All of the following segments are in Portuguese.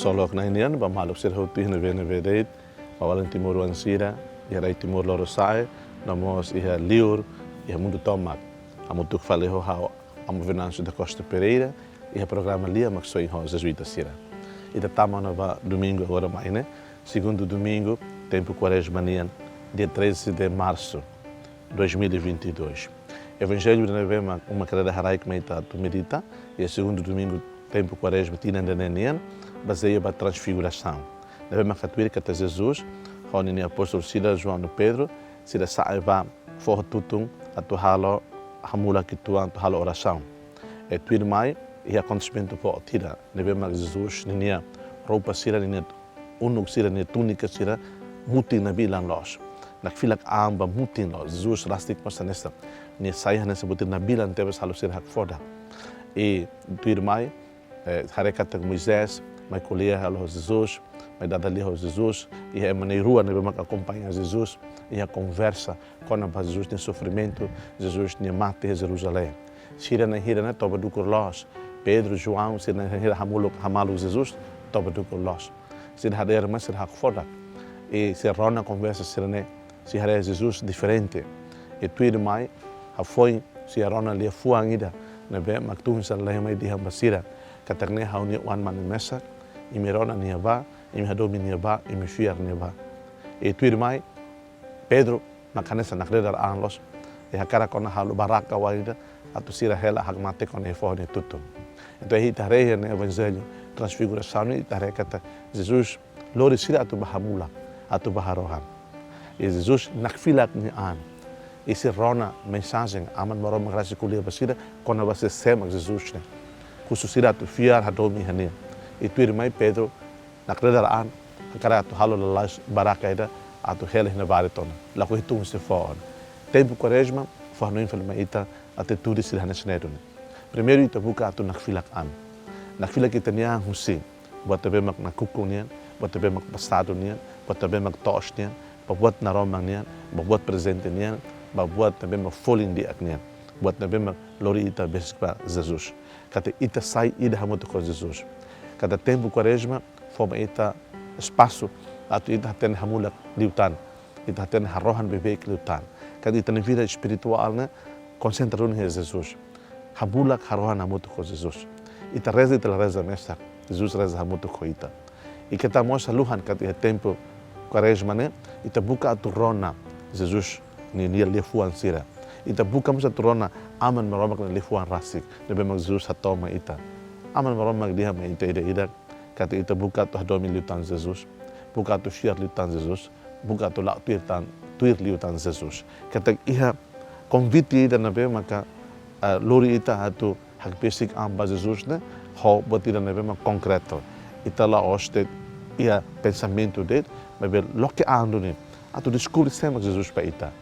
solo na inian ba maluk sir hotu hina vene vedeit bawalan timur wansira ia rai timur lorosai namos ia liur ia mundo tomat amutuk faleho ha amo Venâncio da Costa Pereira ia programa lia maksoi ho jesuíta sira ita tamana va domingo agora mais né segundo domingo tempo quaresma nian dia 13 de março 2022 Evangelho de Nevema uma carreira haraik meita tu medita e segundo domingo tempo quaresma tina nenian baseia ba transfiguração Nevema katuir kata Jesus honini apóstolo sida João no Pedro sida saiba for tutung atu halo hamula kituan tu halo oração e tuir mai e acontecimento po tira Nevema Jesus ninia roupa sira ninia unuk sira ninia túnica sira muti na bilan los nakfilak amba mutin los Jesus rastik masa nesta ni saya nessa butir na bilan tebes halo sira hak foda e tuir mai harekat Moisés mai colher halo Jesus mai dada ali ao Jesus e é maneirua Nevema acompanha Jesus e a conversa com a Jesus tem sofrimento Jesus tinha mate em Jerusalém sira na hira na toba do los Pedro João sira na hira hamalu Jesus toba do los sira hader mas sira hak foda e se rona conversa sira ne se hare Jesus diferente e tuir mai ha foi se rona le fuangida na be maktun sal lai mai di hambasira katakne hauni wan man mesa e mirona niava e me hadomi niava e me fiar niava e tuir mai Pedro makanesa nakredar anlos e hakara kona halu baraka waida atu sira hela hak mate kona e fone tutu então aí tareia no evangelho transfiguração e tareia kata Jesus lori sira atu bahamula atu baharohan e Jesus nakfilak ni an esse rona mensagem aman morom graça kulia basira kona base sema Jesus ne khususira atu fiar hadomi hania e tuir mai Pedro nakredar an hakara atu halu lalas baraka ida atu hela hina baritona la ko hitung se for tempo quaresma for no infalmaita atitude sila hanesnedone primeiro ita buka atu nakfilak an nakfilak itania husi buat tabe mak nakukunian buat tabe mak pasado nian buat tabe mak tos nian buat naromang nian buat presente nian buat tabe mak folin di aknian buat tabe mak lori ita bespa Jesus kata ita sai ida hamoto com Jesus cada tempo quaresma forma ita espaço atu ita ten hamulak liutan ita ten harohan bebek liutan kada ita na vida espiritual né concentra em Jesus habulak harohan hamoto com Jesus ita reza mesta Jesus reza hamoto com ita e que tá mostra luhan kada tempo quaresma né ita buka atu rona Jesus ni lefuan sira ita buka mostra atu rona aman maromak na lefuan rasik nebe mag Jesus hatoma ita aman maromak dia ma ida kata ita buka tu hadomi liutan Jesus buka tu fiar liutan Jesus buka tu la tuir liutan Jesus kata iha convite ida nabe maka lori ita atu hak basic amba Jesus ne ho botira nabe mak concreto ita la oste ia pensamento dele mas lo que ando ne atu descobrir sempre Jesus pa ita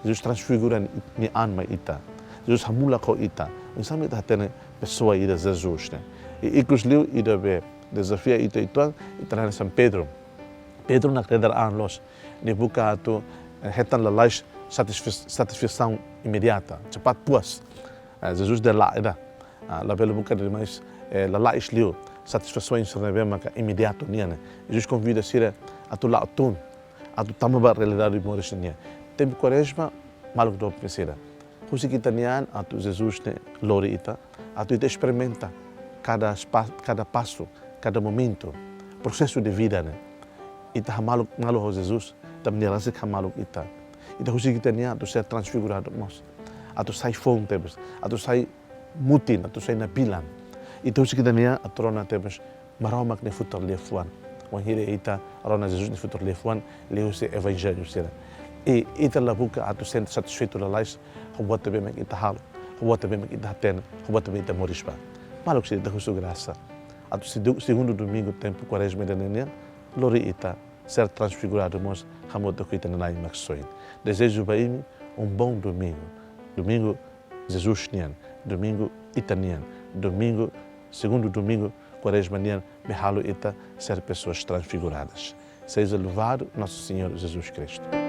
Jesus transfigura ni anma ita Jesus hamula ko ita insame ita tene pessoa ida Jesus ne e ikus liu ida be desafia ita ituan ita São Pedro Pedro na credar los ne buka atu hetan lalais satisfação imediata cepat puas Jesus de lá ida la bela buka de mais lalais liu satisfações serve maka imediato niane Jesus convida sira atu la atun atu tamaba realidade morishnia tempo quaresma maluk do pensira husi kita nian atu Jesus ne lori ita atu ita experimenta cada passo cada momento processo de vida né ita hamaluk ngalo Jesus tam nirasik hamaluk ita husi kita nian atu ser transfigurado mos atu sai fontebes atu sai mutin atu sai napilan ita husi kita nian atrona tebes maromak ne futur lefuan wan hire ita arona Jesus ne futur lefuan leuse evangelho sira e ita la buka atu sent satisfeito la lais huwat tabe mek ita hal huwat tabe mek ita ten huwat tabe ita morispa maluk sira husu graça atu segundo domingo tempo quaresma de neném lori ita ser transfigurado mos hamoto kuita nanai maksoin desejo baimi bom domingo Jesus nian domingo itanian domingo segundo domingo quaresma nian behalo ita ser pessoas transfiguradas seja louvado nosso Senhor Jesus Cristo.